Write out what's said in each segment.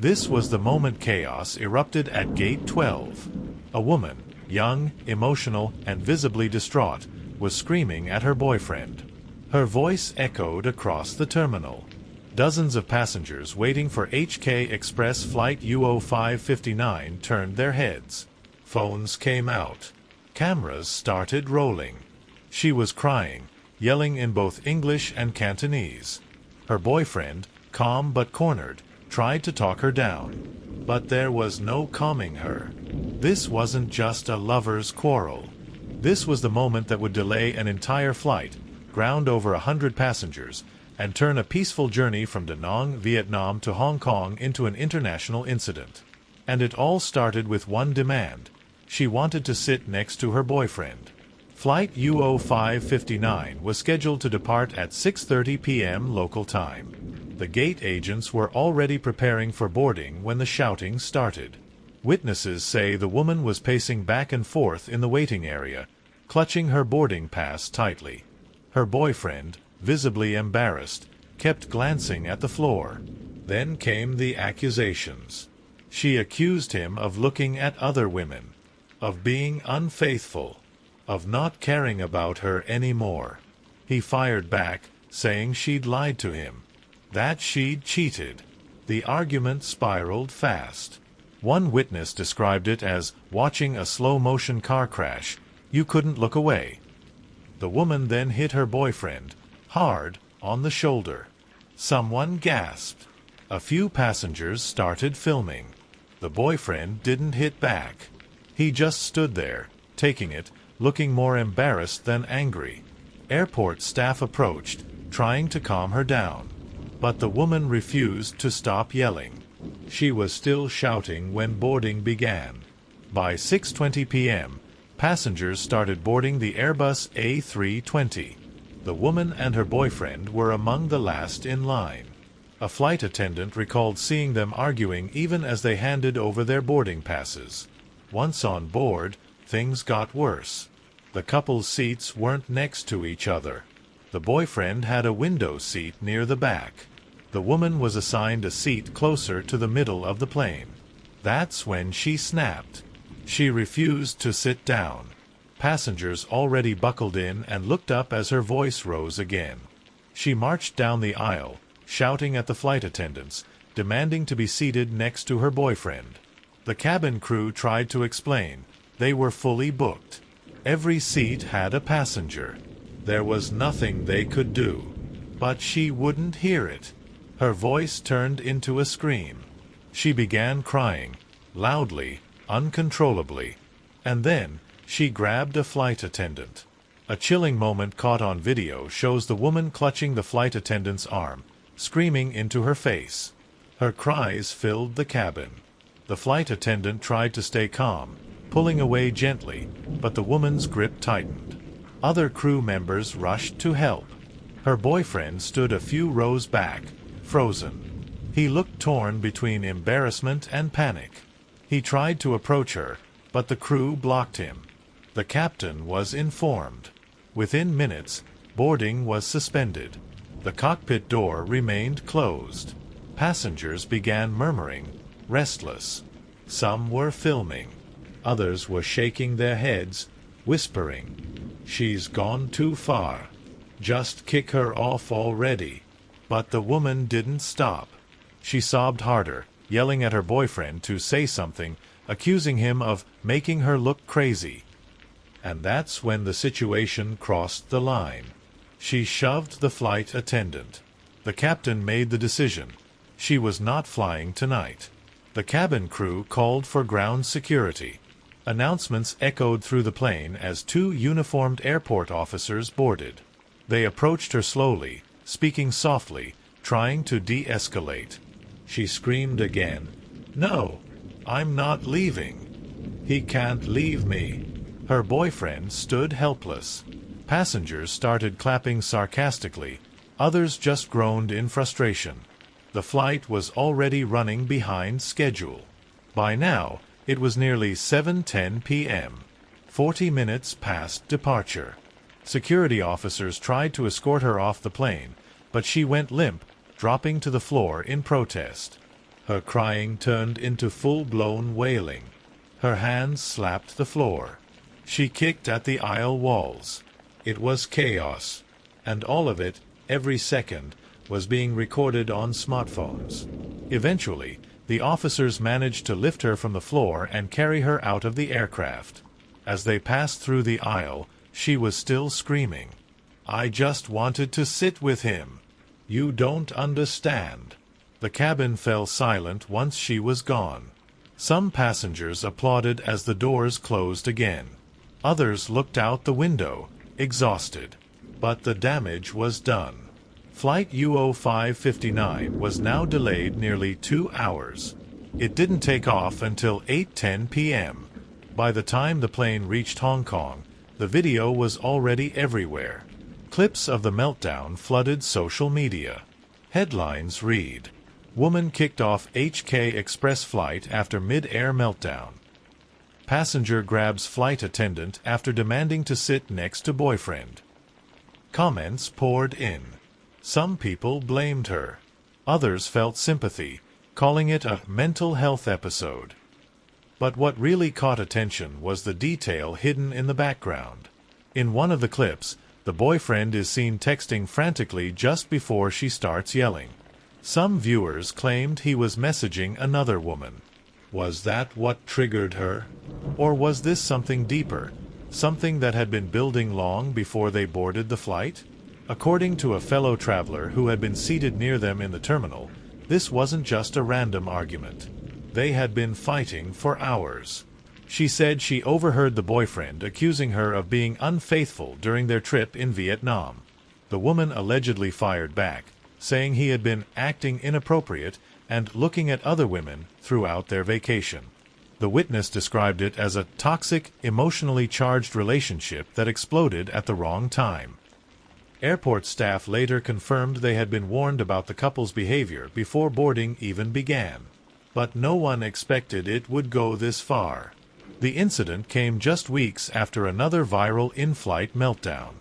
This was the moment chaos erupted at Gate 12. A woman, young, emotional, and visibly distraught, was screaming at her boyfriend. Her voice echoed across the terminal. Dozens of passengers waiting for HK Express Flight UO559 turned their heads. Phones came out. Cameras started rolling. She was crying, yelling in both English and Cantonese. Her boyfriend, calm but cornered, tried to talk her down. But there was no calming her. This wasn't just a lover's quarrel. This was the moment that would delay an entire flight, ground over 100 passengers, and turn a peaceful journey from Da Nang, Vietnam to Hong Kong into an international incident. And it all started with one demand. She wanted to sit next to her boyfriend. Flight UO559 was scheduled to depart at 6:30 p.m. local time. The gate agents were already preparing for boarding when the shouting started. Witnesses say the woman was pacing back and forth in the waiting area, clutching her boarding pass tightly. Her boyfriend, visibly embarrassed, kept glancing at the floor. Then came the accusations. She accused him of looking at other women, of being unfaithful, of not caring about her anymore. He fired back, saying she'd lied to him, that she'd cheated. The argument spiraled fast. One witness described it as watching a slow-motion car crash. You couldn't look away. The woman then hit her boyfriend, hard, on the shoulder. Someone gasped. A few passengers started filming. The boyfriend didn't hit back. He just stood there, taking it, looking more embarrassed than angry. Airport staff approached, trying to calm her down. But the woman refused to stop yelling. She was still shouting when boarding began. By 6:20 p.m., passengers started boarding the Airbus A320. The woman and her boyfriend were among the last in line. A flight attendant recalled seeing them arguing even as they handed over their boarding passes. Once on board, things got worse. The couple's seats weren't next to each other. The boyfriend had a window seat near the back. The woman was assigned a seat closer to the middle of the plane. That's when she snapped. She refused to sit down. Passengers already buckled in and looked up as her voice rose again. She marched down the aisle, shouting at the flight attendants, demanding to be seated next to her boyfriend. The cabin crew tried to explain. They were fully booked. Every seat had a passenger. There was nothing they could do. But she wouldn't hear it. Her voice turned into a scream. She began crying, loudly, uncontrollably. And then, she grabbed a flight attendant. A chilling moment caught on video shows the woman clutching the flight attendant's arm, screaming into her face. Her cries filled the cabin. The flight attendant tried to stay calm, pulling away gently, but the woman's grip tightened. Other crew members rushed to help. Her boyfriend stood a few rows back, frozen. He looked torn between embarrassment and panic. He tried to approach her, but the crew blocked him. The captain was informed. Within minutes, boarding was suspended. The cockpit door remained closed. Passengers began murmuring, restless. Some were filming. Others were shaking their heads, whispering, "She's gone too far. Just kick her off already." But the woman didn't stop. She sobbed harder, yelling at her boyfriend to say something, accusing him of making her look crazy. And that's when the situation crossed the line. She shoved the flight attendant. The captain made the decision. She was not flying tonight. The cabin crew called for ground security. Announcements echoed through the plane as two uniformed airport officers boarded. They approached her slowly, speaking softly, trying to de-escalate. She screamed again, "No, I'm not leaving. He can't leave me." Her boyfriend stood helpless. Passengers started clapping sarcastically. Others just groaned in frustration. The flight was already running behind schedule. By now, it was nearly 7:10 p.m., 40 minutes past departure. Security officers tried to escort her off the plane, but she went limp, dropping to the floor in protest. Her crying turned into full-blown wailing. Her hands slapped the floor. She kicked at the aisle walls. It was chaos, and all of it, every second, was being recorded on smartphones. Eventually, the officers managed to lift her from the floor and carry her out of the aircraft. As they passed through the aisle, she was still screaming. "I just wanted to sit with him. You don't understand." The cabin fell silent once she was gone. Some passengers applauded as the doors closed again. Others looked out the window, exhausted. But the damage was done. Flight UO559 was now delayed nearly 2 hours. It didn't take off until 8:10 p.m. By the time the plane reached Hong Kong, the video was already everywhere. Clips of the meltdown flooded social media. Headlines read, "Woman kicked off HK Express flight after mid-air meltdown." Passenger grabs flight attendant after demanding to sit next to boyfriend. Comments poured in. Some people blamed her. Others felt sympathy, calling it a mental health episode. But what really caught attention was the detail hidden in the background. In one of the clips, the boyfriend is seen texting frantically just before she starts yelling. Some viewers claimed he was messaging another woman. Was that what triggered her? Or was this something deeper, something that had been building long before they boarded the flight? According to a fellow traveler who had been seated near them in the terminal, this wasn't just a random argument. They had been fighting for hours. She said she overheard the boyfriend accusing her of being unfaithful during their trip in Vietnam. The woman allegedly fired back, saying he had been acting inappropriate and looking at other women throughout their vacation. The witness described it as a toxic, emotionally charged relationship that exploded at the wrong time. Airport staff later confirmed they had been warned about the couple's behavior before boarding even began. But no one expected it would go this far. The incident came just weeks after another viral in-flight meltdown.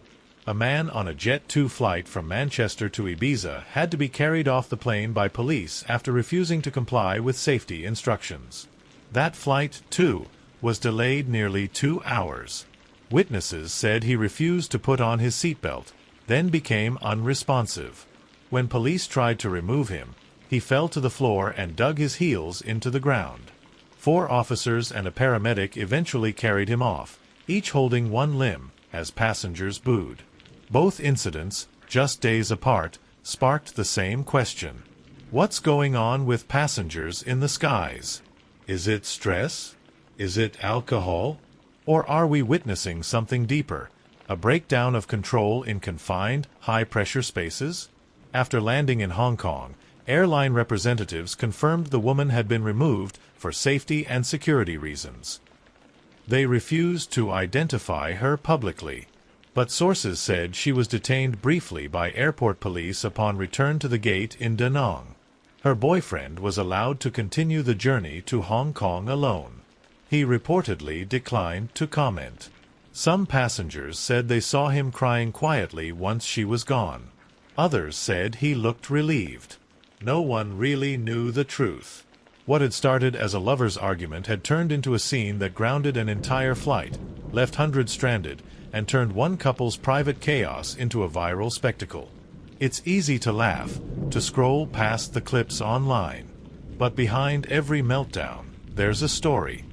A man on a Jet 2 flight from Manchester to Ibiza had to be carried off the plane by police after refusing to comply with safety instructions. That flight, too, was delayed nearly 2 hours. Witnesses said he refused to put on his seatbelt, then became unresponsive. When police tried to remove him, he fell to the floor and dug his heels into the ground. 4 officers and a paramedic eventually carried him off, each holding one limb, as passengers booed. Both incidents, just days apart, sparked the same question. What's going on with passengers in the skies? Is it stress? Is it alcohol? Or are we witnessing something deeper, a breakdown of control in confined, high-pressure spaces? After landing in Hong Kong, airline representatives confirmed the woman had been removed for safety and security reasons. They refused to identify her publicly, but sources said she was detained briefly by airport police upon return to the gate in Da Nang. Her boyfriend was allowed to continue the journey to Hong Kong alone. He reportedly declined to comment. Some passengers said they saw him crying quietly once she was gone. Others said he looked relieved. No one really knew the truth. What had started as a lover's argument had turned into a scene that grounded an entire flight, left hundreds stranded, and turned one couple's private chaos into a viral spectacle. It's easy to laugh, to scroll past the clips online. But behind every meltdown, there's a story.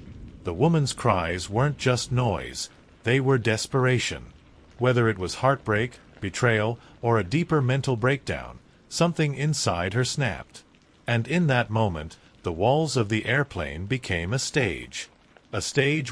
The woman's cries weren't just noise, they were desperation. Whether it was heartbreak, betrayal, or a deeper mental breakdown, something inside her snapped. And in that moment, the walls of the airplane became a stage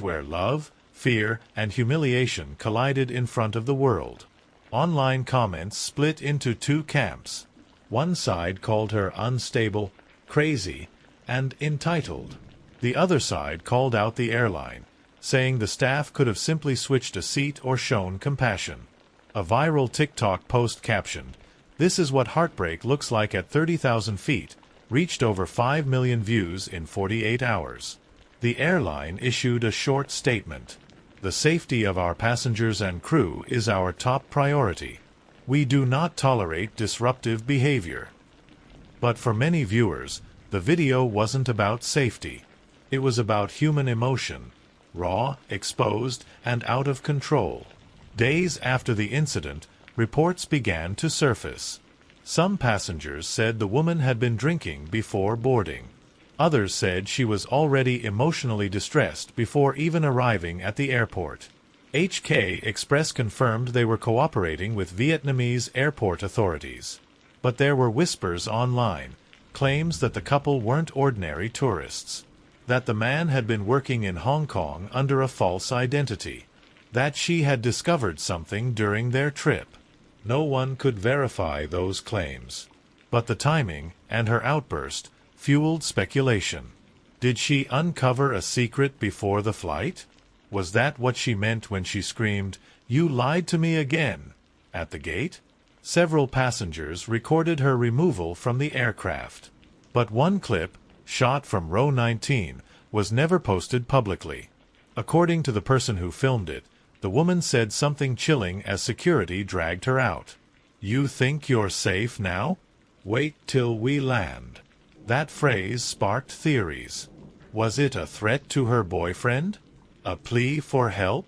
where love, fear, and humiliation collided in front of the world. Online comments split into 2 camps. One side called her unstable, crazy, and entitled. The other side called out the airline, saying the staff could have simply switched a seat or shown compassion. A viral TikTok post captioned, "This is what heartbreak looks like at 30,000 feet," reached over 5 million views in 48 hours. The airline issued a short statement. "The safety of our passengers and crew is our top priority. We do not tolerate disruptive behavior." But for many viewers, The video wasn't about safety. It was about human emotion, raw, exposed, and out of control. Days after the incident, reports began to surface. Some passengers said the woman had been drinking before boarding. Others said she was already emotionally distressed before even arriving at the airport. HK Express confirmed they were cooperating with Vietnamese airport authorities. But there were whispers online, claims that the couple weren't ordinary tourists, that the man had been working in Hong Kong under a false identity, that she had discovered something during their trip. No one could verify those claims. But the timing and her outburst fueled speculation. Did she uncover a secret before the flight? Was that what she meant when she screamed, "You lied to me again," at the gate? Several passengers recorded her removal from the aircraft. But one clip, shot from row 19, was never posted publicly. According to the person who filmed it, the woman said something chilling as security dragged her out. "You think you're safe now? Wait till we land." That phrase sparked theories. Was it a threat to her boyfriend? A plea for help?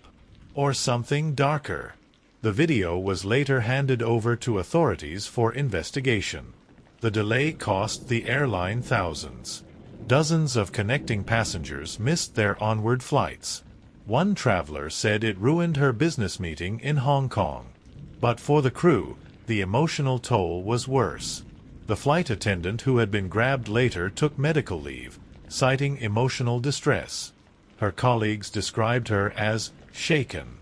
Or something darker? The video was later handed over to authorities for investigation. The delay cost the airline thousands. Dozens of connecting passengers missed their onward flights. One traveler said it ruined her business meeting in Hong Kong. But for the crew, the emotional toll was worse. The flight attendant who had been grabbed later took medical leave, citing emotional distress. Her colleagues described her as shaken.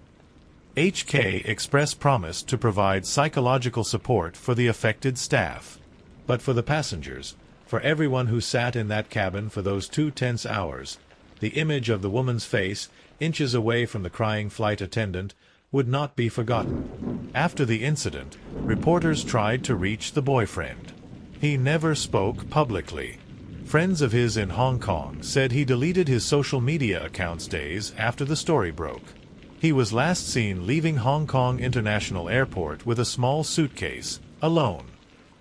HK Express promised to provide psychological support for the affected staff. But for the passengers, for everyone who sat in that cabin for those 2 tense hours, the image of the woman's face, inches away from the crying flight attendant, would not be forgotten. After the incident, reporters tried to reach the boyfriend. He never spoke publicly. Friends of his in Hong Kong said he deleted his social media accounts days after the story broke. He was last seen leaving Hong Kong International Airport with a small suitcase, alone.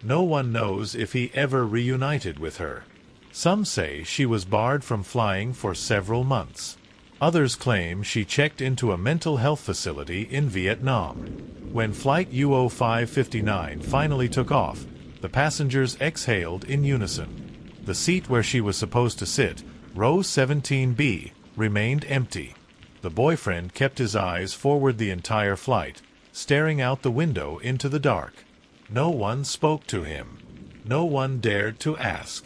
No one knows if he ever reunited with her. Some say she was barred from flying for several months. Others claim she checked into a mental health facility in Vietnam. When Flight UO559 finally took off, the passengers exhaled in unison. The seat where she was supposed to sit, row 17B, remained empty. The boyfriend kept his eyes forward the entire flight, staring out the window into the dark. No one spoke to him. No one dared to ask.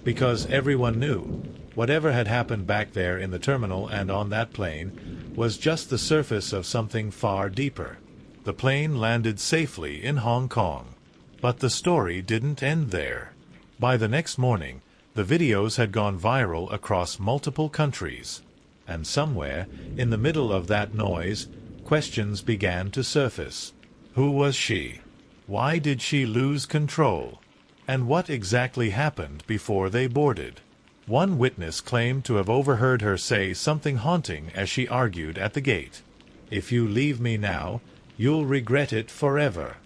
Because everyone knew, whatever had happened back there in the terminal and on that plane was just the surface of something far deeper. The plane landed safely in Hong Kong. But the story didn't end there. By the next morning, the videos had gone viral across multiple countries. And somewhere, in the middle of that noise, questions began to surface. Who was she? Why did she lose control? And what exactly happened before they boarded? One witness claimed to have overheard her say something haunting as she argued at the gate. "If you leave me now, you'll regret it forever."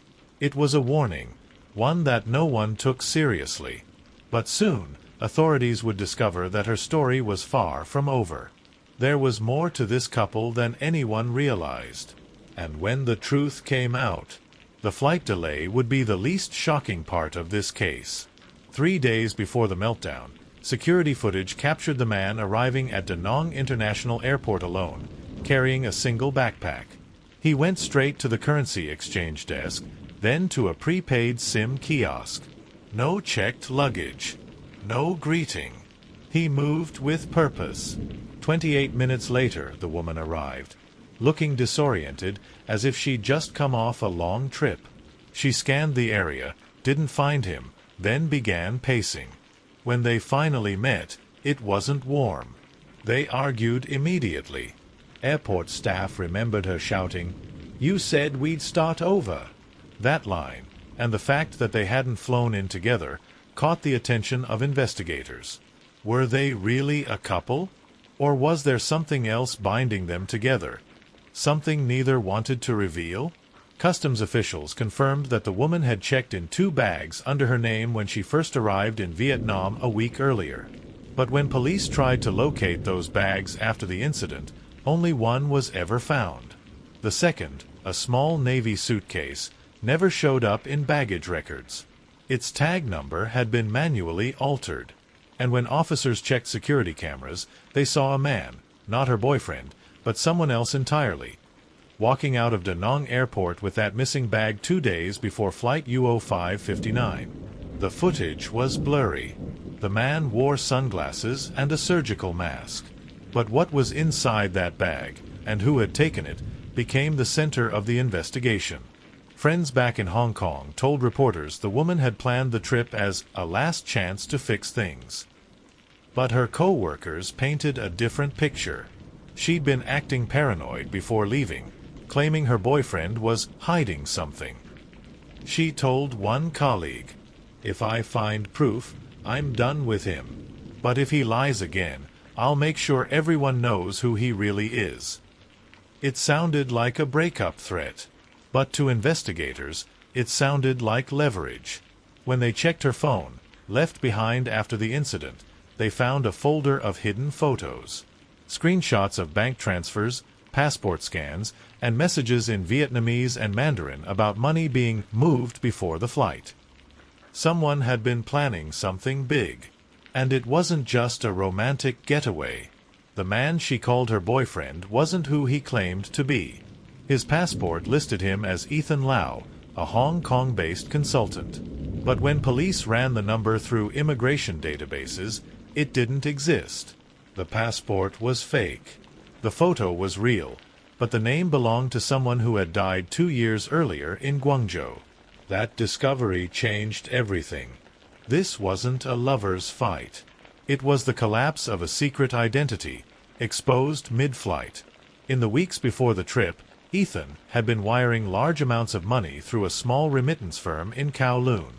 It was a warning, one that no one took seriously. But soon, authorities would discover that her story was far from over. There was more to this couple than anyone realized. And when the truth came out, the flight delay would be the least shocking part of this case. 3 days before the meltdown, security footage captured the man arriving at Da Nang International Airport alone, carrying a single backpack. He went straight to the currency exchange desk, then to a prepaid SIM kiosk. No checked luggage. No greeting. He moved with purpose. 28 minutes later, the woman arrived, looking disoriented, as if she'd just come off a long trip. She scanned the area, didn't find him, then began pacing. When they finally met, it wasn't warm. They argued immediately. Airport staff remembered her shouting, "You said we'd start over." That line, and the fact that they hadn't flown in together, caught the attention of investigators. Were they really a couple? Or was there something else binding them together? Something neither wanted to reveal? Customs officials confirmed that the woman had checked in 2 bags under her name when she first arrived in Vietnam a week earlier. But when police tried to locate those bags after the incident, only one was ever found. The second, a small Navy suitcase, never showed up in baggage records. Its tag number had been manually altered. And when officers checked security cameras, they saw a man, not her boyfriend, but someone else entirely, walking out of Da Nang Airport with that missing bag 2 days before Flight UO559. The footage was blurry. The man wore sunglasses and a surgical mask. But what was inside that bag, and who had taken it, became the center of the investigation. Friends back in Hong Kong told reporters the woman had planned the trip as a last chance to fix things. But her co-workers painted a different picture. She'd been acting paranoid before leaving, claiming her boyfriend was hiding something. She told one colleague, "If I find proof, I'm done with him. But if he lies again, I'll make sure everyone knows who he really is." It sounded like a breakup threat, but to investigators, it sounded like leverage. When they checked her phone, left behind after the incident, they found a folder of hidden photos, screenshots of bank transfers, passport scans, and messages in Vietnamese and Mandarin about money being moved before the flight. Someone had been planning something big. And it wasn't just a romantic getaway. The man she called her boyfriend wasn't who he claimed to be. His passport listed him as Ethan Lau, a Hong Kong-based consultant. But when police ran the number through immigration databases, it didn't exist. The passport was fake. The photo was real, but the name belonged to someone who had died 2 years earlier in Guangzhou. That discovery changed everything. This wasn't a lover's fight. It was the collapse of a secret identity, exposed mid-flight. In the weeks before the trip, Ethan had been wiring large amounts of money through a small remittance firm in Kowloon.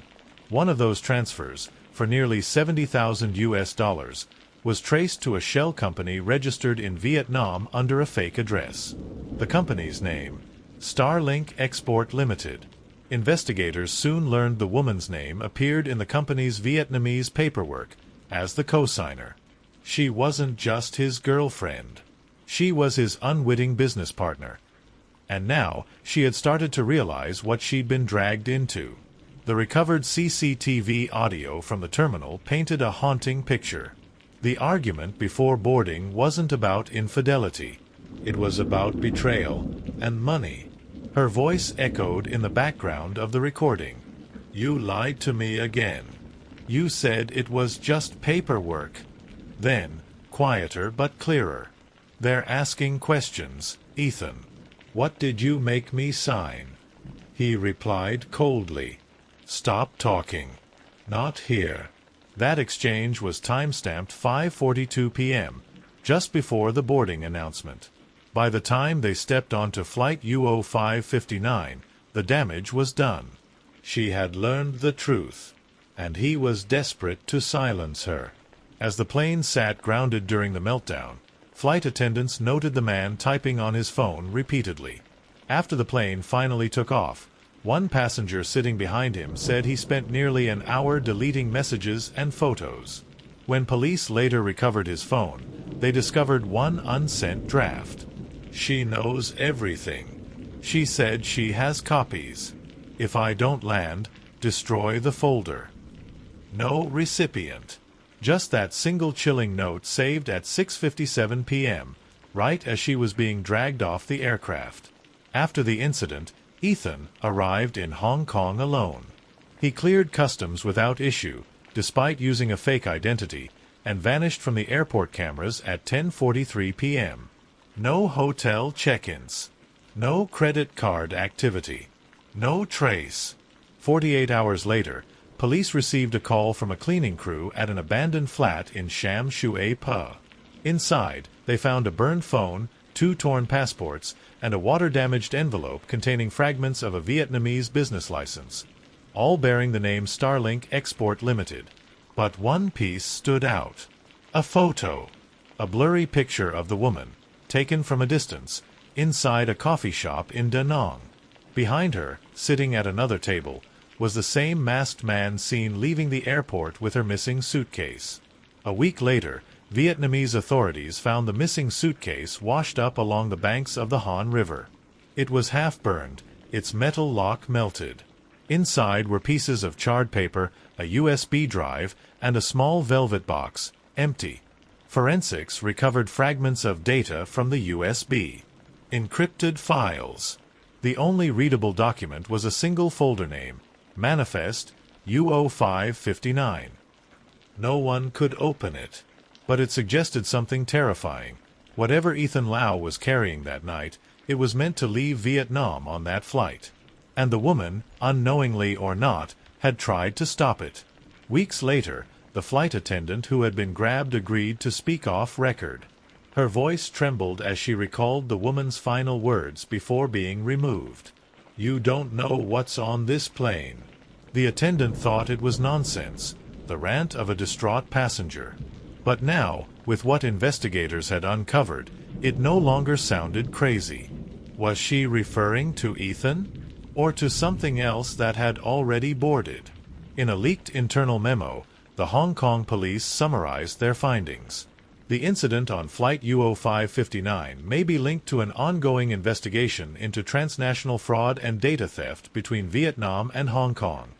One of those transfers, for nearly $70,000, was traced to a shell company registered in Vietnam under a fake address. The company's name, Starlink Export Limited. Investigators soon learned the woman's name appeared in the company's Vietnamese paperwork as the co-signer. She wasn't just his girlfriend. She was his unwitting business partner. And now she had started to realize what she'd been dragged into. The recovered CCTV audio from the terminal painted a haunting picture. The argument before boarding wasn't about infidelity. It was about betrayal and money. Her voice echoed in the background of the recording. "You lied to me again. You said it was just paperwork." Then, quieter but clearer. "They're asking questions, Ethan. What did you make me sign?" He replied coldly, "Stop talking. Not here." That exchange was time-stamped 5:42 p.m., just before the boarding announcement. By the time they stepped onto Flight UO559, the damage was done. She had learned the truth, and he was desperate to silence her. As the plane sat grounded during the meltdown, flight attendants noted the man typing on his phone repeatedly. After the plane finally took off, one passenger sitting behind him said he spent nearly an hour deleting messages and photos. When police later recovered his phone, they discovered one unsent draft. "She knows everything. She said she has copies. If I don't land, destroy the folder." No recipient. Just that single chilling note saved at 6:57 p.m., right as she was being dragged off the aircraft. After the incident, Ethan arrived in Hong Kong alone. He cleared customs without issue, despite using a fake identity, and vanished from the airport cameras at 10:43 p.m. No hotel check-ins. No credit card activity. No trace. 48 hours later, police received a call from a cleaning crew at an abandoned flat in Sham Shui Pa. Inside, they found a burned phone, 2 torn passports, and a water-damaged envelope containing fragments of a Vietnamese business license, all bearing the name Starlink Export Limited. But one piece stood out. A photo. A blurry picture of the woman, taken from a distance, inside a coffee shop in Da Nang. Behind her, sitting at another table, was the same masked man seen leaving the airport with her missing suitcase. A week later, Vietnamese authorities found the missing suitcase washed up along the banks of the Han River. It was half-burned, its metal lock melted. Inside were pieces of charred paper, a USB drive, and a small velvet box, empty. Forensics recovered fragments of data from the USB. Encrypted files. The only readable document was a single folder name, Manifest UO559. No one could open it. But it suggested something terrifying. Whatever Ethan Lau was carrying that night, it was meant to leave Vietnam on that flight. And the woman, unknowingly or not, had tried to stop it. Weeks later, the flight attendant who had been grabbed agreed to speak off record. Her voice trembled as she recalled the woman's final words before being removed. "You don't know what's on this plane." The attendant thought it was nonsense, the rant of a distraught passenger. But now, with what investigators had uncovered, it no longer sounded crazy. Was she referring to Ethan? Or to something else that had already boarded? In a leaked internal memo, the Hong Kong police summarized their findings. The incident on Flight UO559 may be linked to an ongoing investigation into transnational fraud and data theft between Vietnam and Hong Kong.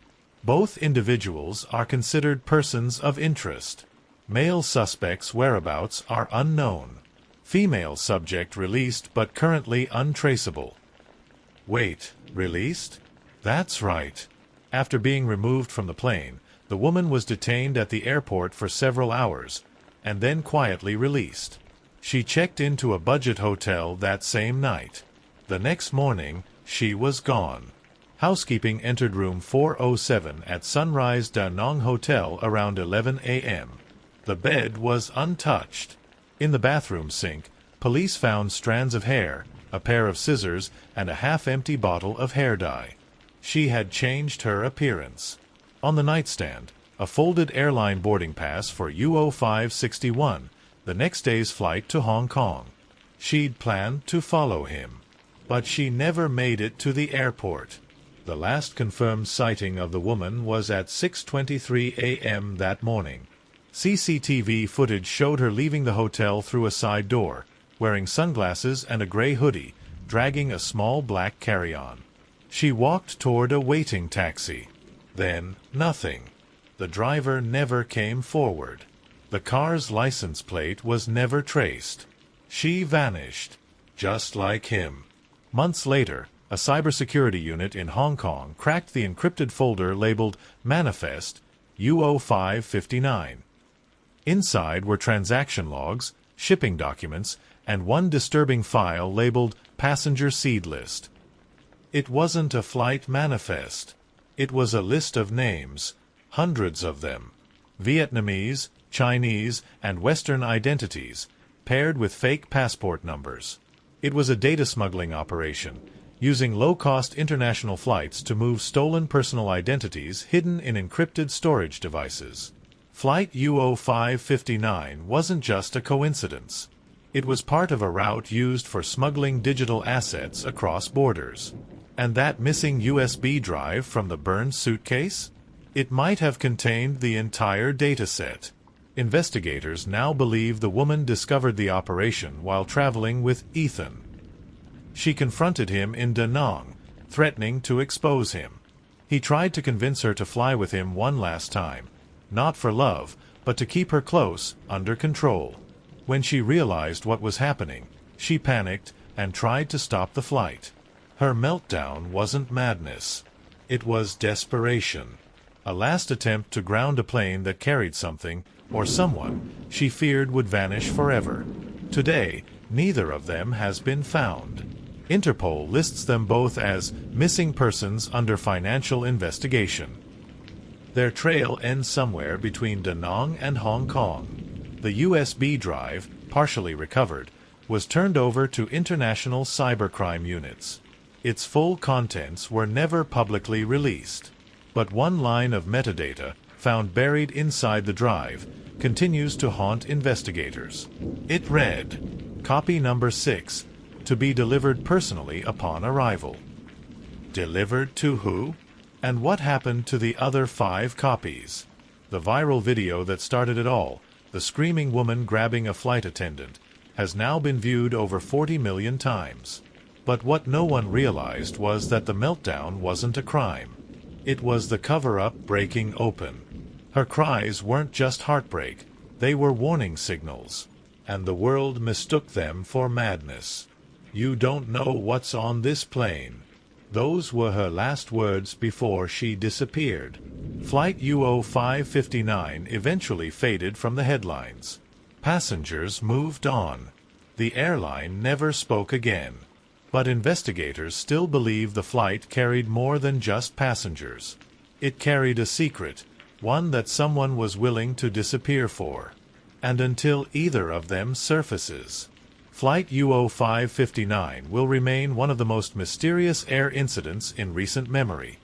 Both individuals are considered persons of interest. Male suspect's whereabouts are unknown. Female subject released but currently untraceable. Wait, released? That's right. After being removed from the plane, the woman was detained at the airport for several hours, and then quietly released. She checked into a budget hotel that same night. The next morning, she was gone. Housekeeping entered room 407 at Sunrise Da Nang Hotel around 11 a.m. The bed was untouched. In the bathroom sink, police found strands of hair, a pair of scissors, and a half-empty bottle of hair dye. She had changed her appearance. On the nightstand, a folded airline boarding pass for UO561, the next day's flight to Hong Kong. She'd planned to follow him. But she never made it to the airport. The last confirmed sighting of the woman was at 6:23 a.m. that morning. CCTV footage showed her leaving the hotel through a side door, wearing sunglasses and a gray hoodie, dragging a small black carry-on. She walked toward a waiting taxi. Then, nothing. The driver never came forward. The car's license plate was never traced. She vanished, just like him. Months later, a cybersecurity unit in Hong Kong cracked the encrypted folder labeled Manifest UO559. Inside were transaction logs, shipping documents, and one disturbing file labeled Passenger Seed List. It wasn't a flight manifest. It was a list of names, hundreds of them. Vietnamese, Chinese, and Western identities, paired with fake passport numbers. It was a data smuggling operation, using low-cost international flights to move stolen personal identities hidden in encrypted storage devices. Flight UO559 wasn't just a coincidence. It was part of a route used for smuggling digital assets across borders. And that missing USB drive from the burned suitcase? It might have contained the entire dataset. Investigators now believe the woman discovered the operation while traveling with Ethan. She confronted him in Da Nang, threatening to expose him. He tried to convince her to fly with him one last time, not for love, but to keep her close, under control. When she realized what was happening, she panicked and tried to stop the flight. Her meltdown wasn't madness. It was desperation. A last attempt to ground a plane that carried something, or someone, she feared would vanish forever. Today, neither of them has been found. Interpol lists them both as missing persons under financial investigation. Their trail ends somewhere between Da Nang and Hong Kong. The USB drive, partially recovered, was turned over to international cybercrime units. Its full contents were never publicly released. But one line of metadata, found buried inside the drive, continues to haunt investigators. It read, "Copy number 6, to be delivered personally upon arrival." Delivered to who? And what happened to the other 5 copies? The viral video that started it all, the screaming woman grabbing a flight attendant, has now been viewed over 40 million times. But what no one realized was that the meltdown wasn't a crime. It was the cover-up breaking open. Her cries weren't just heartbreak, they were warning signals. And the world mistook them for madness. "You don't know what's on this plane." Those were her last words before she disappeared. Flight UO559 eventually faded from the headlines. Passengers moved on. The airline never spoke again. But investigators still believe the flight carried more than just passengers. It carried a secret, one that someone was willing to disappear for. And until either of them surfaces, Flight UO559 will remain one of the most mysterious air incidents in recent memory.